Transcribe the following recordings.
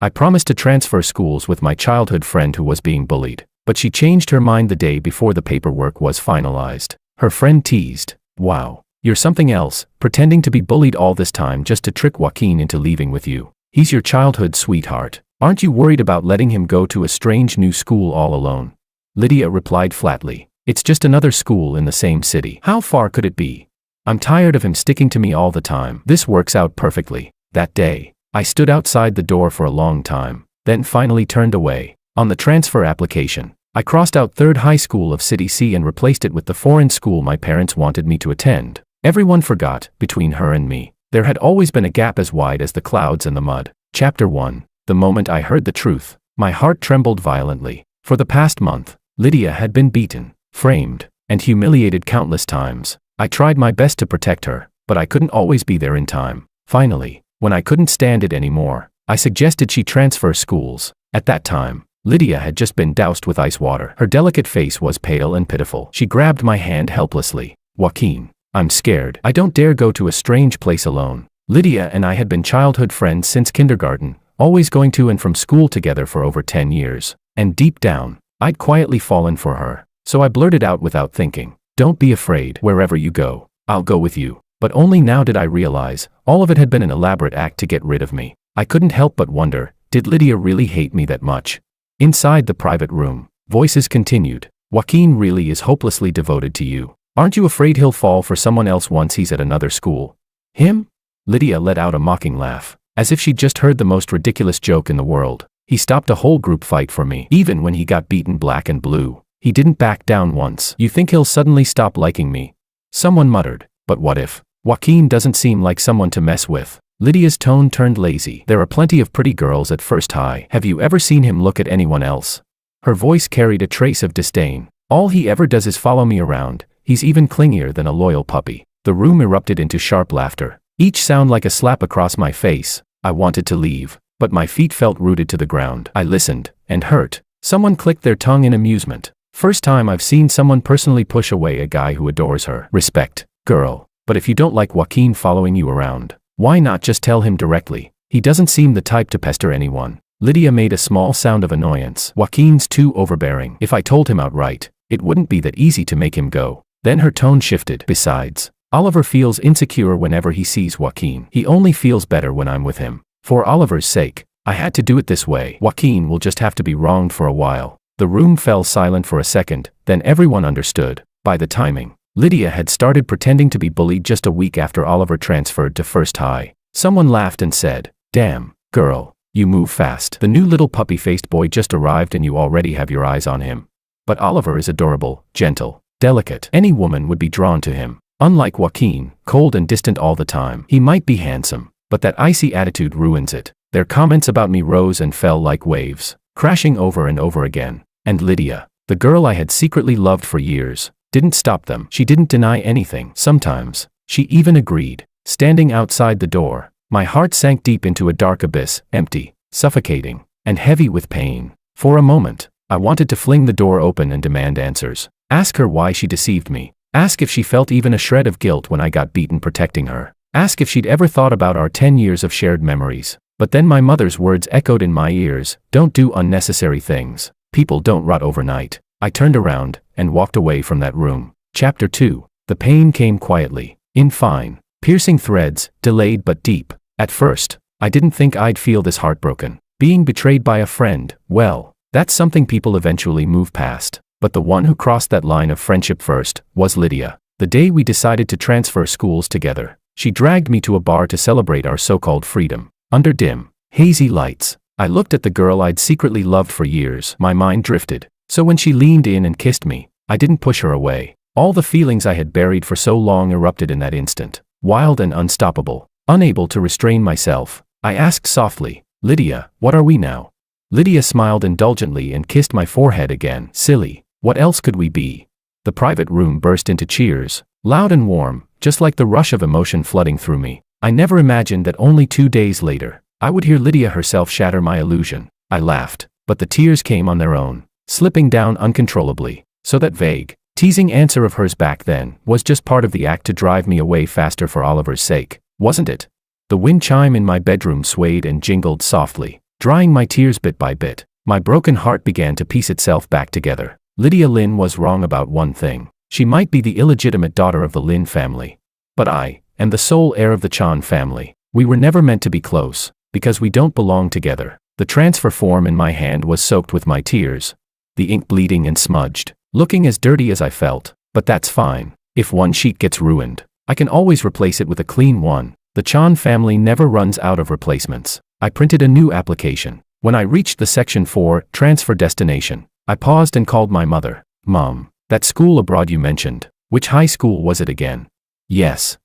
I promised to transfer schools with my childhood friend who was being bullied, but she changed her mind the day before the paperwork was finalized. Her friend teased, "Wow, you're something else, pretending to be bullied all this time just to trick Joaquin into leaving with you. He's your childhood sweetheart. Aren't you worried about letting him go to a strange new school all alone?" Lydia replied flatly, "It's just another school in the same city. How far could it be? I'm tired of him sticking to me all the time. This works out perfectly." That day, I stood outside the door for a long time, then finally turned away. On the transfer application, I crossed out Third High School of City C and replaced it with the foreign school my parents wanted me to attend. Everyone forgot, between her and me, there had always been a gap as wide as the clouds and the mud. Chapter 1. The moment I heard the truth, my heart trembled violently. For the past month, Lydia had been beaten, framed, and humiliated countless times. I tried my best to protect her, but I couldn't always be there in time. Finally, when I couldn't stand it anymore, I suggested she transfer schools. At that time, Lydia had just been doused with ice water. Her delicate face was pale and pitiful. She grabbed my hand helplessly. "Joaquin, I'm scared. I don't dare go to a strange place alone." Lydia and I had been childhood friends since kindergarten, always going to and from school together for over 10 years. And deep down, I'd quietly fallen for her. So I blurted out without thinking, "Don't be afraid. Wherever you go, I'll go with you." But only now did I realize, all of it had been an elaborate act to get rid of me. I couldn't help but wonder, did Lydia really hate me that much? Inside the private room, voices continued. "Joaquin really is hopelessly devoted to you. Aren't you afraid he'll fall for someone else once he's at another school?" "Him?" Lydia let out a mocking laugh, as if she'd just heard the most ridiculous joke in the world. "He stopped a whole group fight for me. Even when he got beaten black and blue, he didn't back down once. You think he'll suddenly stop liking me?" Someone muttered, "But what if? Joaquin doesn't seem like someone to mess with." Lydia's tone turned lazy. "There are plenty of pretty girls at First High. Have you ever seen him look at anyone else?" Her voice carried a trace of disdain. "All he ever does is follow me around. He's even clingier than a loyal puppy." The room erupted into sharp laughter, each sound like a slap across my face. I wanted to leave, but my feet felt rooted to the ground. I listened, and hurt. Someone clicked their tongue in amusement. "First time I've seen someone personally push away a guy who adores her." "Respect, girl. But if you don't like Joaquin following you around, why not just tell him directly? He doesn't seem the type to pester anyone." Lydia made a small sound of annoyance. "Joaquin's too overbearing. If I told him outright, it wouldn't be that easy to make him go." Then her tone shifted. "Besides, Oliver feels insecure whenever he sees Joaquin. He only feels better when I'm with him. For Oliver's sake, I had to do it this way. Joaquin will just have to be wronged for a while." The room fell silent for a second, then everyone understood. By the timing, Lydia had started pretending to be bullied just a week after Oliver transferred to First High. Someone laughed and said, "Damn, girl, you move fast. The new little puppy-faced boy just arrived and you already have your eyes on him." But Oliver is adorable, gentle, delicate. Any woman would be drawn to him. Unlike Joaquin, cold and distant all the time. He might be handsome, but that icy attitude ruins it. Their comments about me rose and fell like waves, crashing over and over again. And Lydia, the girl I had secretly loved for years, didn't stop them. She didn't deny anything. Sometimes, she even agreed. Standing outside the door, my heart sank deep into a dark abyss, empty, suffocating, and heavy with pain. For a moment, I wanted to fling the door open and demand answers. Ask her why she deceived me. Ask if she felt even a shred of guilt when I got beaten protecting her. Ask if she'd ever thought about our 10 years of shared memories. But then my mother's words echoed in my ears, "Don't do unnecessary things. People don't rot overnight." I turned around and walked away from that room. Chapter 2. The pain came quietly, in fine, piercing threads, delayed but deep. At first, I didn't think I'd feel this heartbroken. Being betrayed by a friend, well, that's something people eventually move past. But the one who crossed that line of friendship first was Lydia. The day we decided to transfer schools together, she dragged me to a bar to celebrate our so-called freedom. Under dim, hazy lights, I looked at the girl I'd secretly loved for years. My mind drifted. So when she leaned in and kissed me, I didn't push her away. All the feelings I had buried for so long erupted in that instant, wild and unstoppable. Unable to restrain myself, I asked softly, "Lydia, what are we now?" Lydia smiled indulgently and kissed my forehead again. "Silly, what else could we be?" The private room burst into cheers, loud and warm, just like the rush of emotion flooding through me. I never imagined that only 2 days later, I would hear Lydia herself shatter my illusion. I laughed, but the tears came on their own, slipping down uncontrollably. So that vague, teasing answer of hers back then was just part of the act to drive me away faster for Oliver's sake, wasn't it? The wind chime in my bedroom swayed and jingled softly, drying my tears bit by bit. My broken heart began to piece itself back together. Lydia Lin was wrong about one thing. She might be the illegitimate daughter of the Lin family. But I am the sole heir of the Chan family. We were never meant to be close, because we don't belong together. The transfer form in my hand was soaked with my tears, the ink bleeding and smudged, looking as dirty as I felt. But that's fine. If one sheet gets ruined, I can always replace it with a clean one. The Chan family never runs out of replacements. I printed a new application. When I reached the Section 4 transfer destination, I paused and called my mother. Mom, that school abroad you mentioned, which high school was it again? Yes.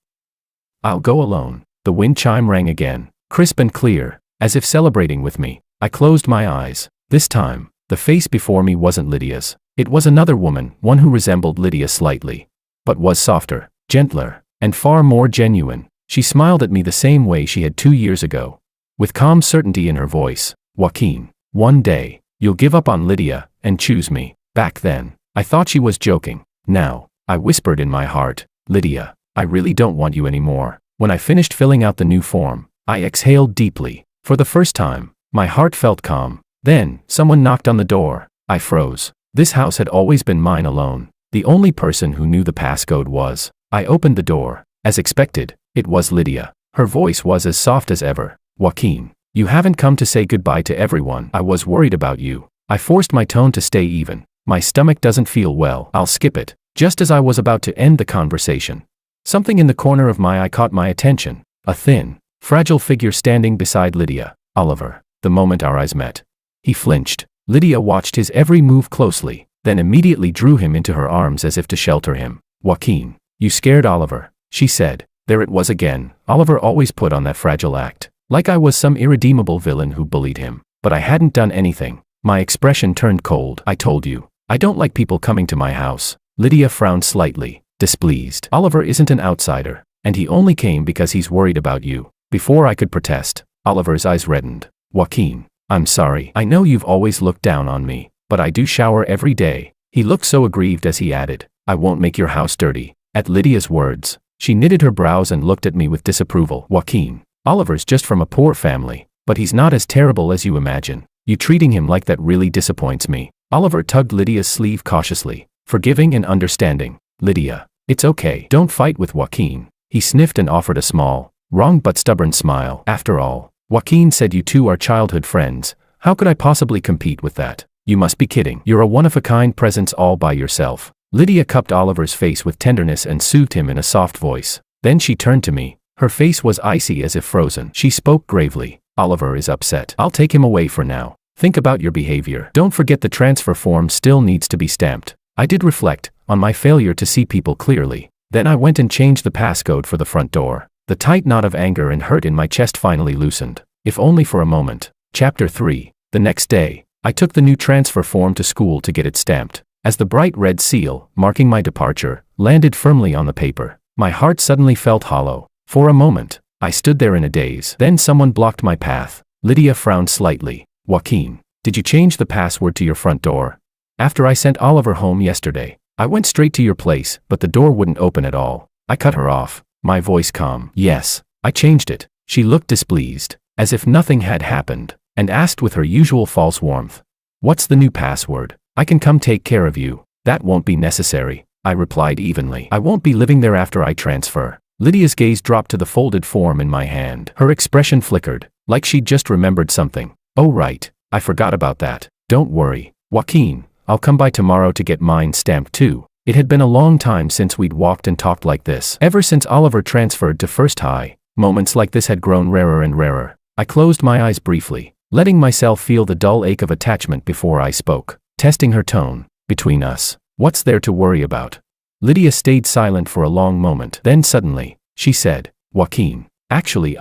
I'll go alone. The wind chime rang again, crisp and clear, as if celebrating with me. I closed my eyes. This time, the face before me wasn't Lydia's. It was another woman, one who resembled Lydia slightly, but was softer, gentler, and far more genuine. She smiled at me the same way she had 2 years ago, with calm certainty in her voice. Joaquin, one day, you'll give up on Lydia and choose me. Back then, I thought she was joking. Now, I whispered in my heart, Lydia, I really don't want you anymore. When I finished filling out the new form, I exhaled deeply. For the first time, my heart felt calm. Then, someone knocked on the door. I froze. This house had always been mine alone. The only person who knew the passcode was. I opened the door. As expected, it was Lydia. Her voice was as soft as ever. Joaquin, you haven't come to say goodbye to everyone. I was worried about you. I forced my tone to stay even. My stomach doesn't feel well. I'll skip it. Just as I was about to end the conversation, something in the corner of my eye caught my attention. A thin, fragile figure standing beside Lydia. Oliver. The moment our eyes met, he flinched. Lydia watched his every move closely, then immediately drew him into her arms as if to shelter him. Joaquin, you scared Oliver, she said. There it was again. Oliver always put on that fragile act, like I was some irredeemable villain who bullied him. But I hadn't done anything. My expression turned cold. I told you, I don't like people coming to my house. Lydia frowned slightly, displeased. Oliver isn't an outsider, and he only came because he's worried about you. Before I could protest, Oliver's eyes reddened. Joaquin, I'm sorry. I know you've always looked down on me, but I do shower every day. He looked so aggrieved as he added, I won't make your house dirty. At Lydia's words, she knitted her brows and looked at me with disapproval. Joaquin, Oliver's just from a poor family, but he's not as terrible as you imagine. You treating him like that really disappoints me. Oliver tugged Lydia's sleeve cautiously, forgiving and understanding. Lydia, it's okay. Don't fight with Joaquin. He sniffed and offered a small, wrong but stubborn smile. After all, Joaquin said you two are childhood friends. How could I possibly compete with that? You must be kidding. You're a one-of-a-kind presence all by yourself. Lydia cupped Oliver's face with tenderness and soothed him in a soft voice. Then she turned to me. Her face was icy as if frozen. She spoke gravely. Oliver is upset. I'll take him away for now. Think about your behavior. Don't forget the transfer form still needs to be stamped. I did reflect on my failure to see people clearly. Then I went and changed the passcode for the front door. The tight knot of anger and hurt in my chest finally loosened, if only for a moment. Chapter 3. The next day, I took the new transfer form to school to get it stamped. As the bright red seal, marking my departure, landed firmly on the paper, my heart suddenly felt hollow. For a moment, I stood there in a daze. Then someone blocked my path. Lydia frowned slightly. Joaquin, did you change the password to your front door? After I sent Oliver home yesterday, I went straight to your place, but the door wouldn't open at all. I cut her off, my voice calm. Yes, I changed it. She looked displeased, as if nothing had happened, and asked with her usual false warmth. What's the new password? I can come take care of you. That won't be necessary, I replied evenly. I won't be living there after I transfer. Lydia's gaze dropped to the folded form in my hand. Her expression flickered, like she'd just remembered something. Oh right, I forgot about that. Don't worry, Joaquin, I'll come by tomorrow to get mine stamped too. It had been a long time since we'd walked and talked like this. Ever since Oliver transferred to First High, moments like this had grown rarer and rarer. I closed my eyes briefly, letting myself feel the dull ache of attachment before I spoke, testing her tone. Between us, what's there to worry about? Lydia stayed silent for a long moment. Then suddenly, she said, Joaquin, actually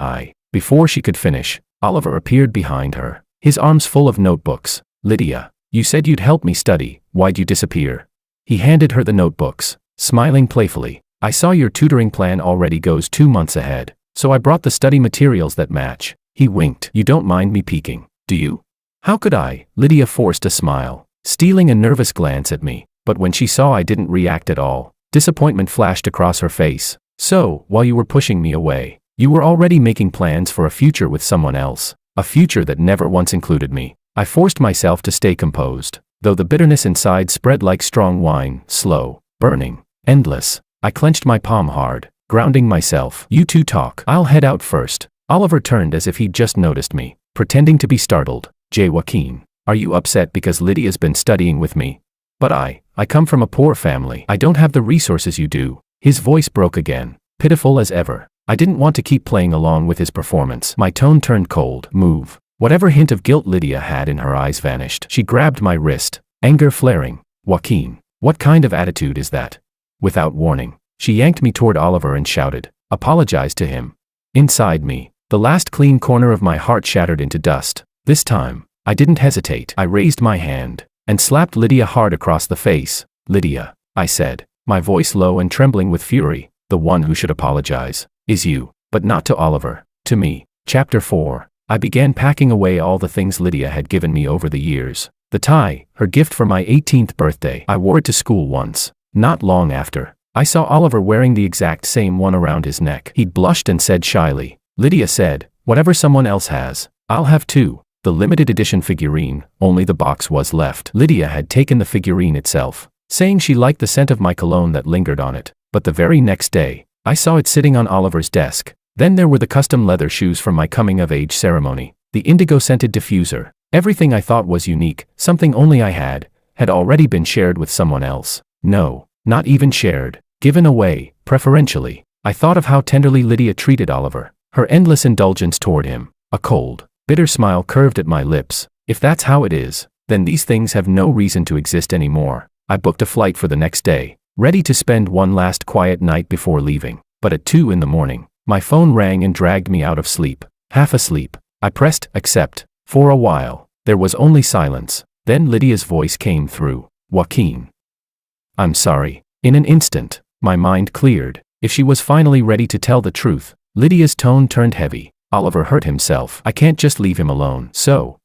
Before she could finish, Oliver appeared behind her, his arms full of notebooks. Lydia, you said you'd help me study. Why'd you disappear? He handed her the notebooks, smiling playfully. I saw your tutoring plan already goes 2 months ahead, so I brought the study materials that match. He winked. You don't mind me peeking, do you? How could I? Lydia forced a smile, stealing a nervous glance at me, but when she saw I didn't react at all, disappointment flashed across her face. So, while you were pushing me away, you were already making plans for a future with someone else. a future that never once included me. I forced myself to stay composed, though the bitterness inside spread like strong wine, slow, burning, endless. I clenched my palm hard, grounding myself. You two talk. I'll head out first. Oliver turned as if he'd just noticed me, pretending to be startled. J. Joaquin, are you upset because Lydia's been studying with me? But I come from a poor family. I don't have the resources you do. His voice broke again, pitiful as ever. I didn't want to keep playing along with his performance. My tone turned cold. Move. Whatever hint of guilt Lydia had in her eyes vanished. She grabbed my wrist, anger flaring. Joaquin, what kind of attitude is that? Without warning, she yanked me toward Oliver and shouted, apologize to him. Inside me, the last clean corner of my heart shattered into dust. This time, I didn't hesitate. I raised my hand and slapped Lydia hard across the face. Lydia, I said, my voice low and trembling with fury, the one who should apologize is you, but not to Oliver, to me. Chapter 4. I began packing away all the things Lydia had given me over the years. The tie, her gift for my 18th birthday. I wore it to school once. Not long after, I saw Oliver wearing the exact same one around his neck. He'd blushed and said shyly, Lydia said, whatever someone else has, I'll have too. The limited edition figurine, only the box was left. Lydia had taken the figurine itself, saying she liked the scent of my cologne that lingered on it. But the very next day, I saw it sitting on Oliver's desk. Then there were the custom leather shoes from my coming-of-age ceremony, the indigo-scented diffuser. Everything I thought was unique, something only I had already been shared with someone else. No, not even shared, given away, preferentially. I thought of how tenderly Lydia treated Oliver, her endless indulgence toward him. A cold, bitter smile curved at my lips. If that's how it is, then these things have no reason to exist anymore. I booked a flight for the next day, ready to spend one last quiet night before leaving. But at 2 in the morning, my phone rang and dragged me out of sleep. Half asleep, I pressed accept. For a while, there was only silence. Then Lydia's voice came through. Joaquin. I'm sorry. In an instant, my mind cleared. If she was finally ready to tell the truth, Lydia's tone turned heavy. Oliver hurt himself. I can't just leave him alone. So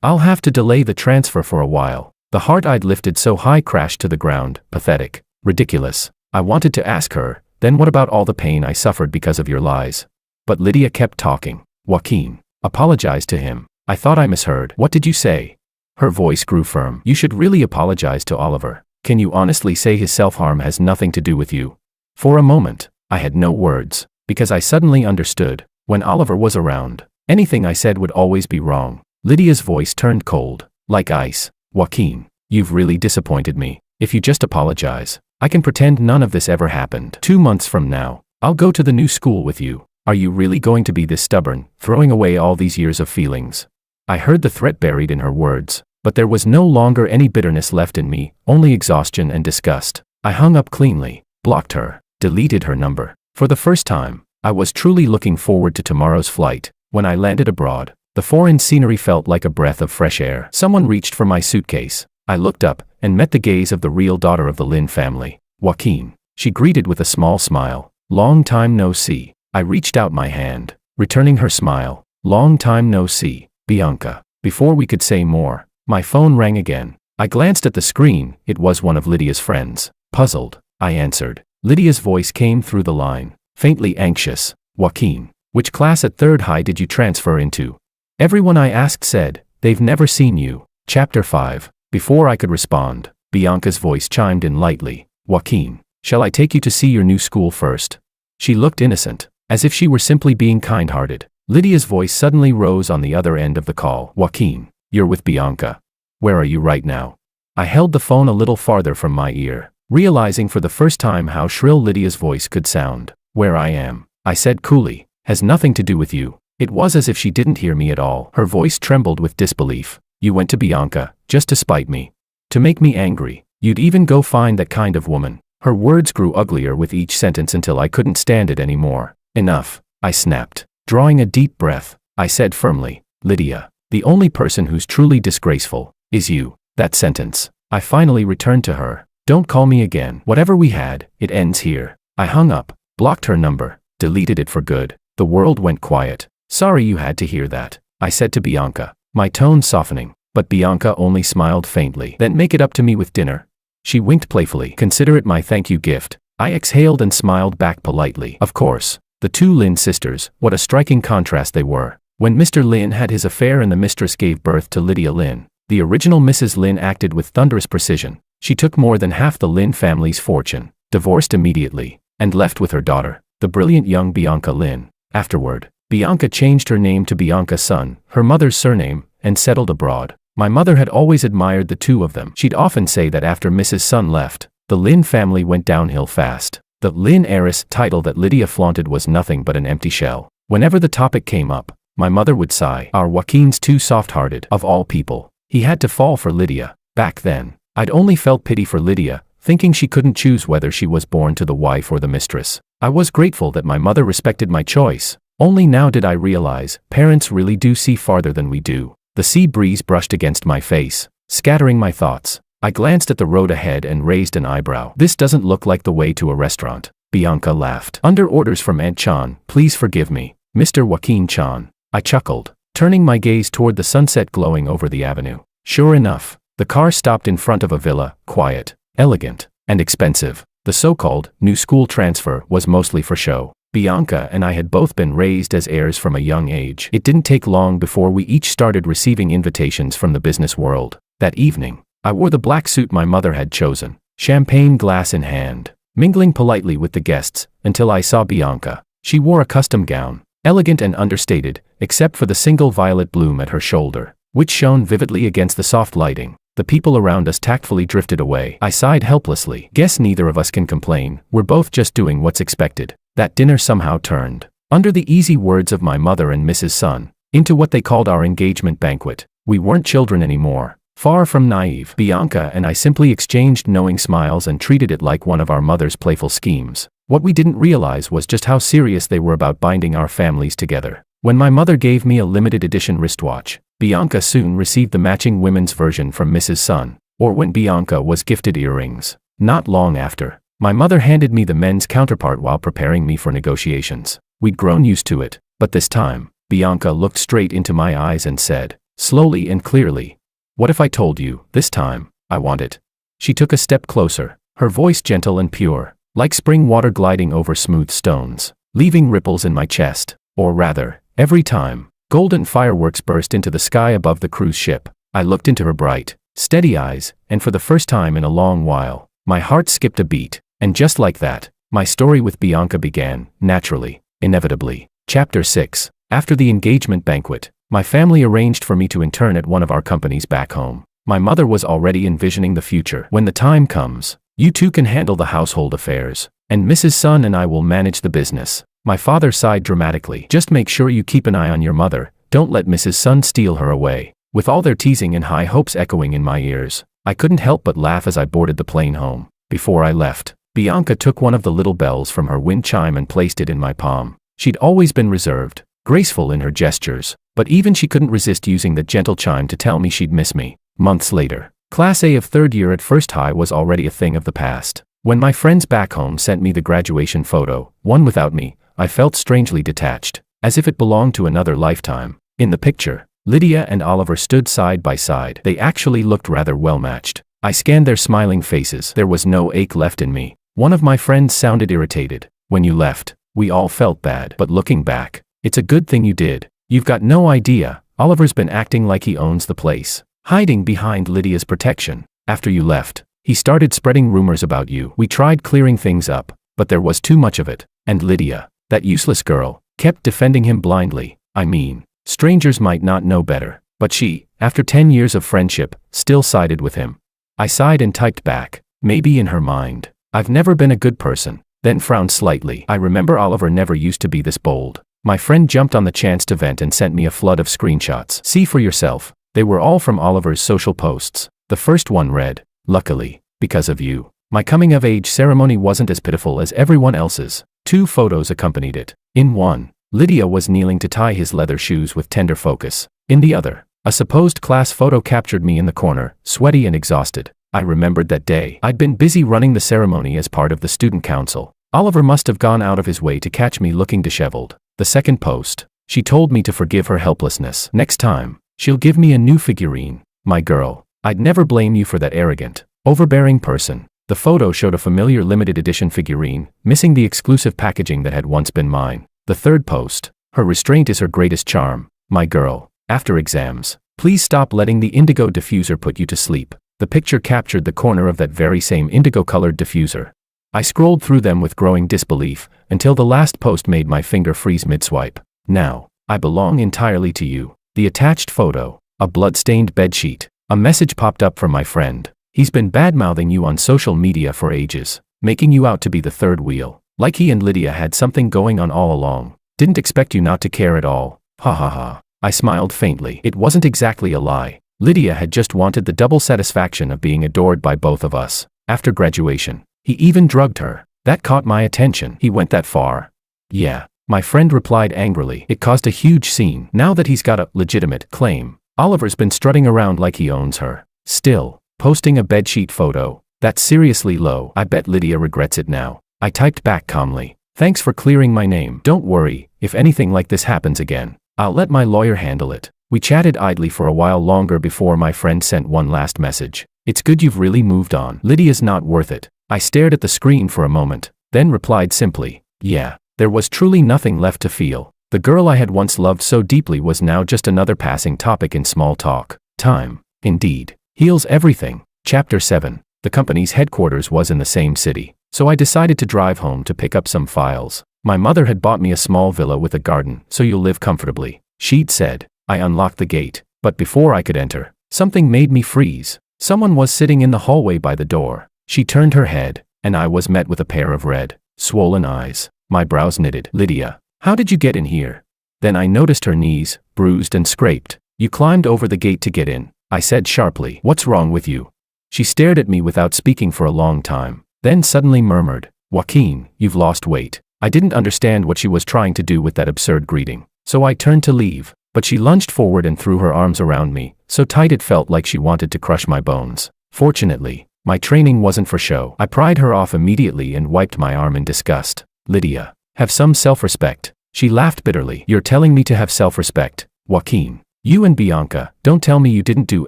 I'll have to delay the transfer for a while. The heart I'd lifted so high crashed to the ground. Pathetic. Ridiculous. I wanted to ask her, then what about all the pain I suffered because of your lies? But Lydia kept talking. Joaquin, apologize to him. I thought I misheard. What did you say? Her voice grew firm. You should really apologize to Oliver. Can you honestly say his self-harm has nothing to do with you? For a moment, I had no words, because I suddenly understood. When Oliver was around, anything I said would always be wrong. Lydia's voice turned cold, like ice. Joaquin, you've really disappointed me. If you just apologize, I can pretend none of this ever happened. 2 months from now, I'll go to the new school with you. Are you really going to be this stubborn, throwing away all these years of feelings? I heard the threat buried in her words, but there was no longer any bitterness left in me, only exhaustion and disgust. I hung up cleanly, blocked her, deleted her number. For the first time, I was truly looking forward to tomorrow's flight. When I landed abroad, the foreign scenery felt like a breath of fresh air. Someone reached for my suitcase. I looked up and met the gaze of the real daughter of the Lin family. Joaquin, she greeted with a small smile. Long time no see. I reached out my hand, returning her smile. Long time no see, Bianca. Before we could say more, my phone rang again. I glanced at the screen. It was one of Lydia's friends. Puzzled, I answered. Lydia's voice came through the line, faintly anxious. Joaquin, which class at Third High did you transfer into? Everyone I asked said, they've never seen you. Chapter 5. Before I could respond, Bianca's voice chimed in lightly. Joaquin, shall I take you to see your new school first? She looked innocent, as if she were simply being kind-hearted. Lydia's voice suddenly rose on the other end of the call. Joaquin, you're with Bianca. Where are you right now? I held the phone a little farther from my ear, realizing for the first time how shrill Lydia's voice could sound. Where I am, I said coolly, has nothing to do with you. It was as if she didn't hear me at all. Her voice trembled with disbelief. You went to Bianca, just to spite me. To make me angry. You'd even go find that kind of woman. Her words grew uglier with each sentence until I couldn't stand it anymore. Enough, I snapped. Drawing a deep breath, I said firmly, Lydia, the only person who's truly disgraceful is you. That sentence. I finally returned to her. Don't call me again. Whatever we had, it ends here. I hung up, blocked her number, deleted it for good. The world went quiet. Sorry you had to hear that, I said to Bianca, my tone softening, but Bianca only smiled faintly. Then make it up to me with dinner. She winked playfully. Consider it my thank you gift. I exhaled and smiled back politely. Of course. The two Lin sisters, what a striking contrast they were. When Mr. Lin had his affair and the mistress gave birth to Lydia Lin, the original Mrs. Lin acted with thunderous precision. She took more than half the Lin family's fortune, divorced immediately, and left with her daughter, the brilliant young Bianca Lin. Afterward, Bianca changed her name to Bianca Sun, her mother's surname, and settled abroad. My mother had always admired the two of them. She'd often say that after Mrs. Sun left, the Lin family went downhill fast. The Lin heiress title that Lydia flaunted was nothing but an empty shell. Whenever the topic came up, my mother would sigh. Our Joaquin's too soft-hearted, of all people. He had to fall for Lydia. Back then, I'd only felt pity for Lydia, thinking she couldn't choose whether she was born to the wife or the mistress. I was grateful that my mother respected my choice. Only now did I realize, parents really do see farther than we do. The sea breeze brushed against my face, scattering my thoughts. I glanced at the road ahead and raised an eyebrow. This doesn't look like the way to a restaurant. Bianca laughed. Under orders from Aunt Chan, please forgive me, Mr. Joaquin Chan. I chuckled, turning my gaze toward the sunset glowing over the avenue. Sure enough, the car stopped in front of a villa, quiet, elegant, and expensive. The so-called new school transfer was mostly for show. Bianca and I had both been raised as heirs from a young age. It didn't take long before we each started receiving invitations from the business world. That evening, I wore the black suit my mother had chosen, champagne glass in hand, mingling politely with the guests, until I saw Bianca. She wore a custom gown, elegant and understated, except for the single violet bloom at her shoulder, which shone vividly against the soft lighting. The people around us tactfully drifted away. I sighed helplessly. Guess neither of us can complain. We're both just doing what's expected. That dinner somehow turned, under the easy words of my mother and Mrs. Sun, into what they called our engagement banquet. We weren't children anymore. Far from naive, Bianca and I simply exchanged knowing smiles and treated it like one of our mother's playful schemes. What we didn't realize was just how serious they were about binding our families together. When my mother gave me a limited edition wristwatch, Bianca soon received the matching women's version from Mrs. Sun, or when Bianca was gifted earrings. Not long after, my mother handed me the men's counterpart while preparing me for negotiations. We'd grown used to it, but this time, Bianca looked straight into my eyes and said, slowly and clearly, "What if I told you, this time, I want it?" She took a step closer, her voice gentle and pure, like spring water gliding over smooth stones, leaving ripples in my chest. Or rather, every time golden fireworks burst into the sky above the cruise ship, I looked into her bright, steady eyes, and for the first time in a long while, my heart skipped a beat. And just like that, my story with Bianca began, naturally, inevitably. Chapter 6. After the engagement banquet, my family arranged for me to intern at one of our companies back home. My mother was already envisioning the future. When the time comes, you two can handle the household affairs, and Mrs. Sun and I will manage the business. My father sighed dramatically. Just make sure you keep an eye on your mother, don't let Mrs. Sun steal her away. With all their teasing and high hopes echoing in my ears, I couldn't help but laugh as I boarded the plane home. Before I left, Bianca took one of the little bells from her wind chime and placed it in my palm. She'd always been reserved, graceful in her gestures, but even she couldn't resist using the gentle chime to tell me she'd miss me. Months later, Class A of third year at First High was already a thing of the past. When my friends back home sent me the graduation photo, one without me, I felt strangely detached, as if it belonged to another lifetime. In the picture, Lydia and Oliver stood side by side. They actually looked rather well matched. I scanned their smiling faces. There was no ache left in me. One of my friends sounded irritated. When you left, we all felt bad. But looking back, it's a good thing you did. You've got no idea, Oliver's been acting like he owns the place, hiding behind Lydia's protection. After you left, he started spreading rumors about you. We tried clearing things up, but there was too much of it. And Lydia, that useless girl, kept defending him blindly. I mean, strangers might not know better, but she, after 10 years of friendship, still sided with him. I sighed and typed back, maybe in her mind, I've never been a good person, then frowned slightly. I remember Oliver never used to be this bold. My friend jumped on the chance to vent and sent me a flood of screenshots. See for yourself. They were all from Oliver's social posts. The first one read, "Luckily, because of you, my coming-of-age ceremony wasn't as pitiful as everyone else's." 2 photos accompanied it. In one, Lydia was kneeling to tie his leather shoes with tender focus. In the other, a supposed class photo captured me in the corner, sweaty and exhausted. I remembered that day. I'd been busy running the ceremony as part of the student council. Oliver must have gone out of his way to catch me looking disheveled. The second post, she told me to forgive her helplessness. Next time, she'll give me a new figurine. My girl, I'd never blame you for that arrogant, overbearing person. The photo showed a familiar limited edition figurine, missing the exclusive packaging that had once been mine. The third post, her restraint is her greatest charm. My girl, after exams, please stop letting the indigo diffuser put you to sleep. The picture captured the corner of that very same indigo-colored diffuser. I scrolled through them with growing disbelief, until the last post made my finger freeze mid-swipe. Now, I belong entirely to you. The attached photo, a blood-stained bedsheet. A message popped up from my friend. He's been bad-mouthing you on social media for ages, making you out to be the third wheel. Like he and Lydia had something going on all along. Didn't expect you not to care at all. Ha ha ha. I smiled faintly. It wasn't exactly a lie. Lydia had just wanted the double satisfaction of being adored by both of us. After graduation, he even drugged her. That caught my attention. He went that far. Yeah, my friend replied angrily. It caused a huge scene. Now that he's got a legitimate claim, Oliver's been strutting around like he owns her. Still, posting a bedsheet photo. That's seriously low. I bet Lydia regrets it now. I typed back calmly. Thanks for clearing my name. Don't worry, if anything like this happens again, I'll let my lawyer handle it. We chatted idly for a while longer before my friend sent one last message. It's good you've really moved on. Lydia's not worth it. I stared at the screen for a moment, then replied simply, yeah. There was truly nothing left to feel. The girl I had once loved so deeply was now just another passing topic in small talk. Time, indeed, heals everything. Chapter 7. The company's headquarters was in the same city, so I decided to drive home to pick up some files. My mother had bought me a small villa with a garden, so you'll live comfortably, she'd said. I unlocked the gate, but before I could enter, something made me freeze. Someone was sitting in the hallway by the door. She turned her head, and I was met with a pair of red, swollen eyes. My brows knitted. Lydia, how did you get in here? Then I noticed her knees, bruised and scraped. You climbed over the gate to get in, I said sharply. What's wrong with you? She stared at me without speaking for a long time, then suddenly murmured, Joaquin, you've lost weight. I didn't understand what she was trying to do with that absurd greeting, so I turned to leave. But she lunged forward and threw her arms around me, so tight it felt like she wanted to crush my bones. Fortunately, my training wasn't for show. I pried her off immediately and wiped my arm in disgust. Lydia, have some self-respect. She laughed bitterly. You're telling me to have self-respect, Joaquin. You and Bianca, don't tell me you didn't do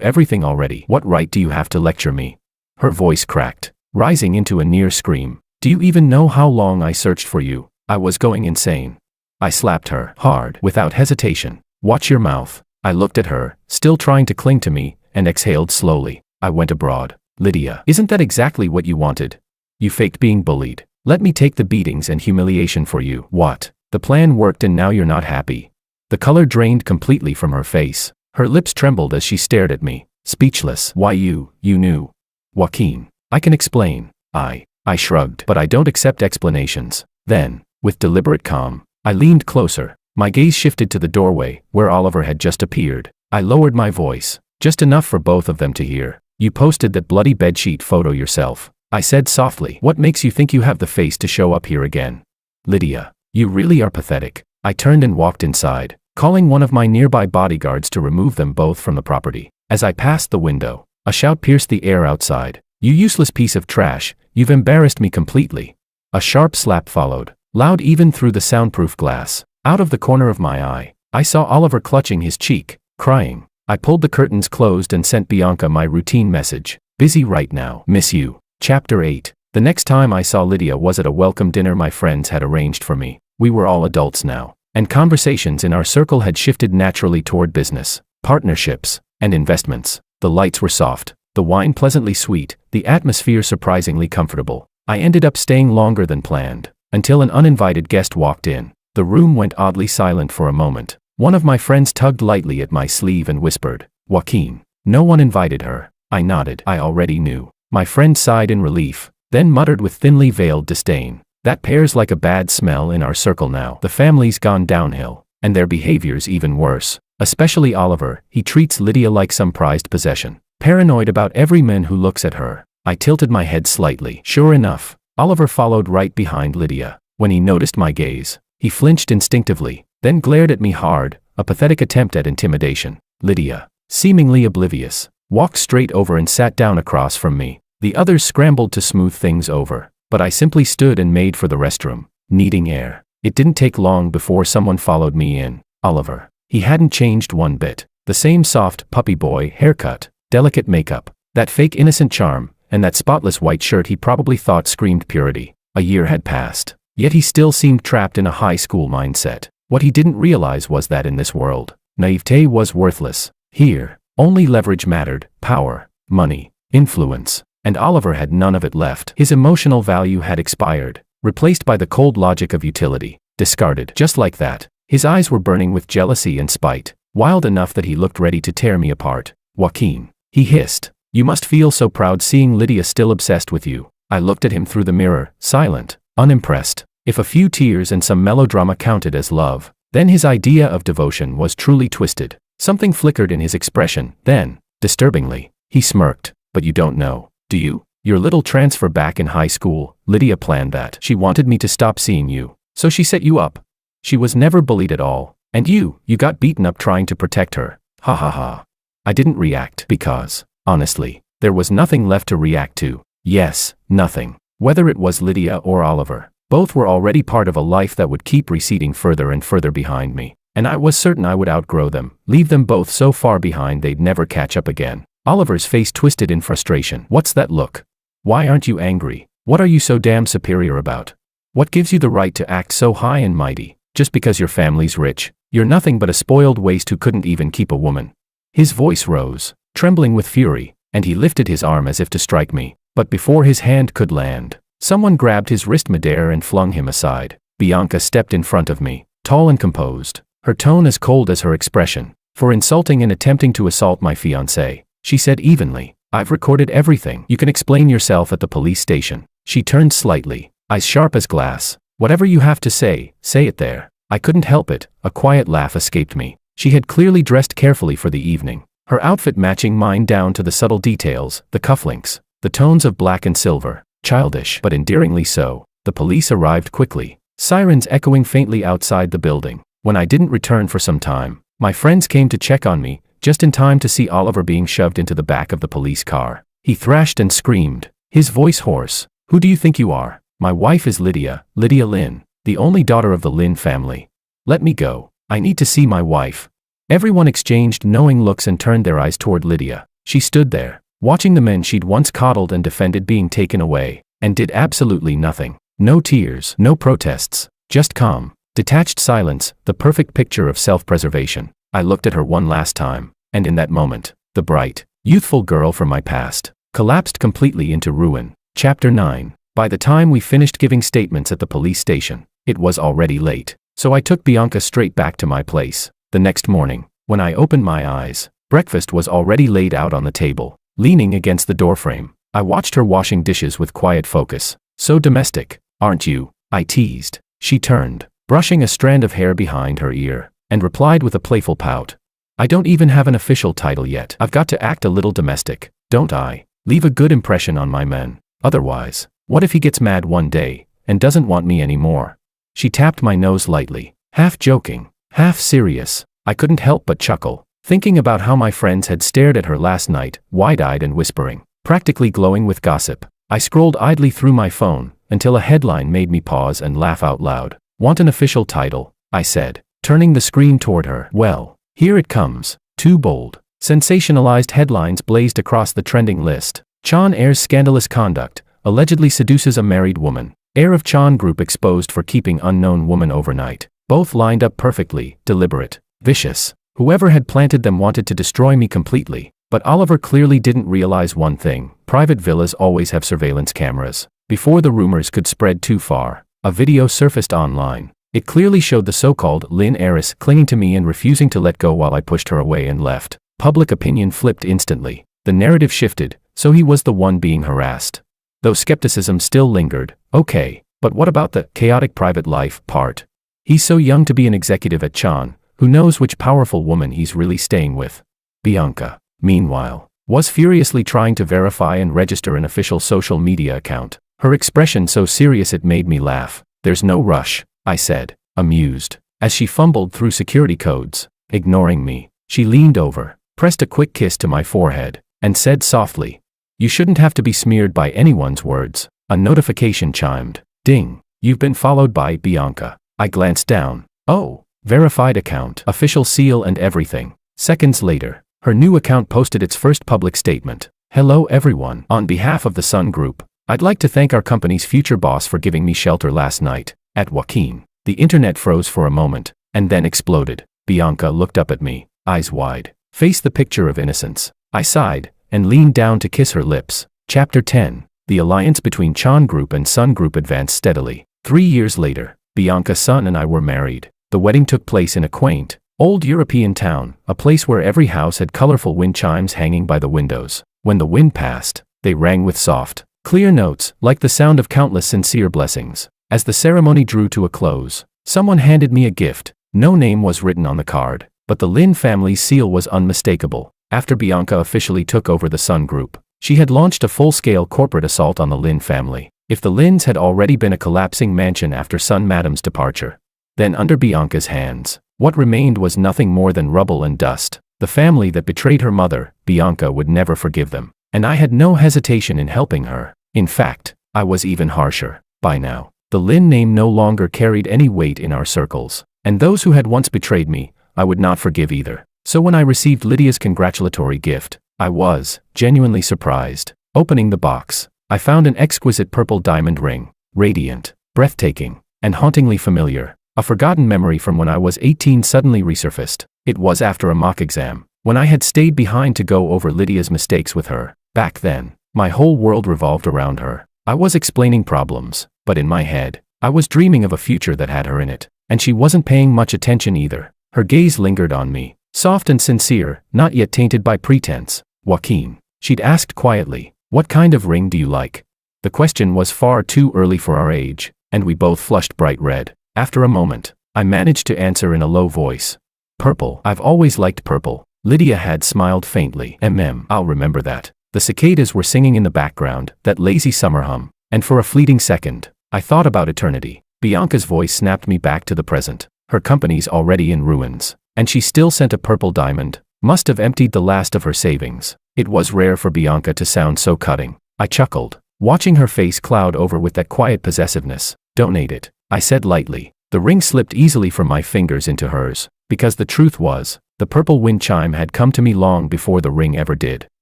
everything already. What right do you have to lecture me? Her voice cracked, rising into a near scream. Do you even know how long I searched for you? I was going insane. I slapped her, hard, without hesitation. Watch your mouth. I looked at her, still trying to cling to me, and exhaled slowly. I went abroad. Lydia, isn't that exactly what you wanted? You faked being bullied. Let me take the beatings and humiliation for you. What? The plan worked and now you're not happy. The color drained completely from her face. Her lips trembled as she stared at me, speechless. Why you knew. Joaquin, I can explain. I shrugged. But I don't accept explanations. Then, with deliberate calm, I leaned closer. My gaze shifted to the doorway, where Oliver had just appeared. I lowered my voice, just enough for both of them to hear. You posted that bloody bedsheet photo yourself, I said softly. What makes you think you have the face to show up here again? Lydia, you really are pathetic. I turned and walked inside, calling one of my nearby bodyguards to remove them both from the property. As I passed the window, a shout pierced the air outside. You useless piece of trash, you've embarrassed me completely. A sharp slap followed, loud even through the soundproof glass. Out of the corner of my eye, I saw Oliver clutching his cheek, crying. I pulled the curtains closed and sent Bianca my routine message. Busy right now. Miss you. Chapter 8. The next time I saw Lydia was at a welcome dinner my friends had arranged for me. We were all adults now, and conversations in our circle had shifted naturally toward business, partnerships, and investments. The lights were soft, the wine pleasantly sweet, the atmosphere surprisingly comfortable. I ended up staying longer than planned, until an uninvited guest walked in. The room went oddly silent for a moment. One of my friends tugged lightly at my sleeve and whispered, Joaquin. No one invited her. I nodded. I already knew. My friend sighed in relief, then muttered with thinly veiled disdain. That pair's like a bad smell in our circle now. The family's gone downhill, and their behavior's even worse. Especially Oliver, he treats Lydia like some prized possession. Paranoid about every man who looks at her. I tilted my head slightly. Sure enough, Oliver followed right behind Lydia. When he noticed my gaze, he flinched instinctively, then glared at me hard, a pathetic attempt at intimidation. Lydia, seemingly oblivious, walked straight over and sat down across from me. The others scrambled to smooth things over, but I simply stood and made for the restroom, needing air. It didn't take long before someone followed me in. Oliver. He hadn't changed one bit. The same soft, puppy boy haircut, delicate makeup, that fake innocent charm, and that spotless white shirt he probably thought screamed purity. A year had passed. Yet he still seemed trapped in a high school mindset. What he didn't realize was that in this world, Naivete was worthless. Here, only leverage mattered, power, money, influence, and Oliver had none of it left. His emotional value had expired, replaced by the cold logic of utility, discarded. Just like that, his eyes were burning with jealousy and spite, wild enough that he looked ready to tear me apart. Joaquin, he hissed, you must feel so proud seeing Lydia still obsessed with you. I looked at him through the mirror, silent, unimpressed. If a few tears and some melodrama counted as love, then his idea of devotion was truly twisted. Something flickered in his expression, then, disturbingly, he smirked. But you don't know, do you? Your little transfer back in high school, Lydia planned that. She wanted me to stop seeing you, so she set you up. She was never bullied at all, and you got beaten up trying to protect her. Ha ha ha. I didn't react because, honestly, there was nothing left to react to. Yes, nothing. Whether it was Lydia or Oliver, both were already part of a life that would keep receding further and further behind me, and I was certain I would outgrow them, leave them both so far behind they'd never catch up again. Oliver's face twisted in frustration. What's that look? Why aren't you angry? What are you so damn superior about? What gives you the right to act so high and mighty? Just because your family's rich, you're nothing but a spoiled waste who couldn't even keep a woman. His voice rose, trembling with fury, and he lifted his arm as if to strike me. But before his hand could land, someone grabbed his wrist midair and flung him aside. Bianca stepped in front of me, tall and composed, her tone as cold as her expression. For insulting and attempting to assault my fiancé, she said evenly, I've recorded everything. You can explain yourself at the police station. She turned slightly, eyes sharp as glass. Whatever you have to say it there. I couldn't help it, a quiet laugh escaped me. She had clearly dressed carefully for the evening, her outfit matching mine down to the subtle details, the cufflinks, the tones of black and silver, childish but endearingly so. The police arrived quickly, sirens echoing faintly outside the building. When I didn't return for some time, my friends came to check on me, just in time to see Oliver being shoved into the back of the police car. He thrashed and screamed, his voice hoarse. Who do you think you are? My wife is Lydia Lynn, the only daughter of the Lynn family. Let me go. I need to see my wife. Everyone exchanged knowing looks and turned their eyes toward Lydia. She stood there, watching the men she'd once coddled and defended being taken away, and did absolutely nothing. No tears, no protests, just calm, detached silence, the perfect picture of self-preservation. I looked at her one last time, and in that moment, the bright, youthful girl from my past collapsed completely into ruin. Chapter 9. By the time we finished giving statements at the police station, it was already late, so I took Bianca straight back to my place. The next morning, when I opened my eyes, breakfast was already laid out on the table. Leaning against the doorframe, I watched her washing dishes with quiet focus. So domestic, aren't you? I teased. She turned, brushing a strand of hair behind her ear, and replied with a playful pout. I don't even have an official title yet. I've got to act a little domestic, don't I? Leave a good impression on my men. Otherwise, what if he gets mad one day, and doesn't want me anymore? She tapped my nose lightly, half joking, half serious. I couldn't help but chuckle, thinking about how my friends had stared at her last night, wide-eyed and whispering, practically glowing with gossip. I scrolled idly through my phone, until a headline made me pause and laugh out loud. Want an official title? I said, turning the screen toward her. Well, here it comes. Too bold. Sensationalized headlines blazed across the trending list. Chan Air's scandalous conduct, allegedly seduces a married woman. Heir of Chan Group exposed for keeping unknown woman overnight. Both lined up perfectly, deliberate, vicious. Whoever had planted them wanted to destroy me completely. But Oliver clearly didn't realize one thing. Private villas always have surveillance cameras. Before the rumors could spread too far, a video surfaced online. It clearly showed the so-called Lynn heiress clinging to me and refusing to let go while I pushed her away and left. Public opinion flipped instantly. The narrative shifted, so he was the one being harassed. Though skepticism still lingered. Okay, but what about the chaotic private life part? He's so young to be an executive at Chan. Who knows which powerful woman he's really staying with? Bianca, meanwhile, was furiously trying to verify and register an official social media account. Her expression so serious it made me laugh. There's no rush, I said, amused. As she fumbled through security codes, ignoring me, she leaned over, pressed a quick kiss to my forehead, and said softly, "You shouldn't have to be smeared by anyone's words." A notification chimed. Ding. You've been followed by Bianca. I glanced down. Oh, verified account, official seal and everything. Seconds later, her new account posted its first public statement. Hello everyone. On behalf of the Sun Group, I'd like to thank our company's future boss for giving me shelter last night. At Joaquin. The internet froze for a moment, and then exploded. Bianca looked up at me, eyes wide, face the picture of innocence. I sighed, and leaned down to kiss her lips. Chapter 10. The alliance between Chan Group and Sun Group advanced steadily. 3 years later, Bianca Sun and I were married. The wedding took place in a quaint, old European town, a place where every house had colorful wind chimes hanging by the windows. When the wind passed, they rang with soft, clear notes, like the sound of countless sincere blessings. As the ceremony drew to a close, someone handed me a gift. No name was written on the card, but the Lin family's seal was unmistakable. After Bianca officially took over the Sun Group, she had launched a full-scale corporate assault on the Lin family. If the Lins had already been a collapsing mansion after Sun Madam's departure, then under Bianca's hands, what remained was nothing more than rubble and dust. The family that betrayed her mother, Bianca would never forgive them, and I had no hesitation in helping her. In fact, I was even harsher. By now, the Lin name no longer carried any weight in our circles, and those who had once betrayed me, I would not forgive either. So when I received Lydia's congratulatory gift, I was genuinely surprised. Opening the box, I found an exquisite purple diamond ring, radiant, breathtaking, and hauntingly familiar. A forgotten memory from when I was 18 suddenly resurfaced. It was after a mock exam, when I had stayed behind to go over Lydia's mistakes with her. Back then, my whole world revolved around her. I was explaining problems, but in my head, I was dreaming of a future that had her in it, and she wasn't paying much attention either. Her gaze lingered on me, soft and sincere, not yet tainted by pretense. Joaquin, she'd asked quietly, what kind of ring do you like? The question was far too early for our age, and we both flushed bright red. After a moment, I managed to answer in a low voice. Purple. I've always liked purple. Lydia had smiled faintly. I'll remember that. The cicadas were singing in the background, that lazy summer hum, and for a fleeting second, I thought about eternity. Bianca's voice snapped me back to the present. Her company's already in ruins, and she still sent a purple diamond. Must have emptied the last of her savings. It was rare for Bianca to sound so cutting. I chuckled, watching her face cloud over with that quiet possessiveness. Donate it, I said lightly. The ring slipped easily from my fingers into hers, because the truth was, the purple wind chime had come to me long before the ring ever did.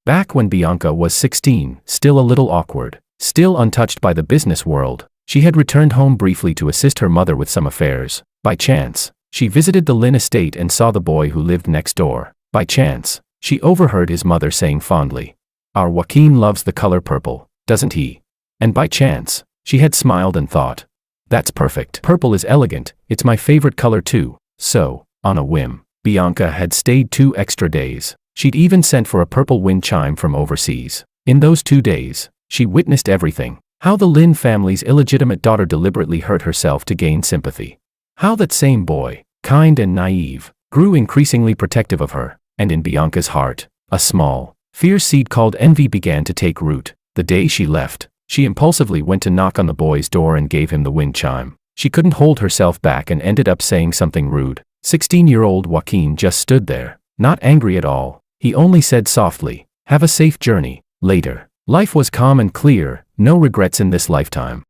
Back when Bianca was 16, still a little awkward, still untouched by the business world, she had returned home briefly to assist her mother with some affairs. By chance, she visited the Lin estate and saw the boy who lived next door. By chance, she overheard his mother saying fondly, "Our Joaquin loves the color purple, doesn't he?" And by chance, she had smiled and thought, "That's perfect. Purple is elegant, it's my favorite color too." So, on a whim, Bianca had stayed 2 extra days. She'd even sent for a purple wind chime from overseas. In those 2 days, she witnessed everything. How the Lin family's illegitimate daughter deliberately hurt herself to gain sympathy. How that same boy, kind and naive, grew increasingly protective of her. And in Bianca's heart, a small, fierce seed called envy began to take root. The day she left, she impulsively went to knock on the boy's door and gave him the wind chime. She couldn't hold herself back and ended up saying something rude. 16-year-old Joaquin just stood there, not angry at all. He only said softly, "Have a safe journey." Later, life was calm and clear, no regrets in this lifetime.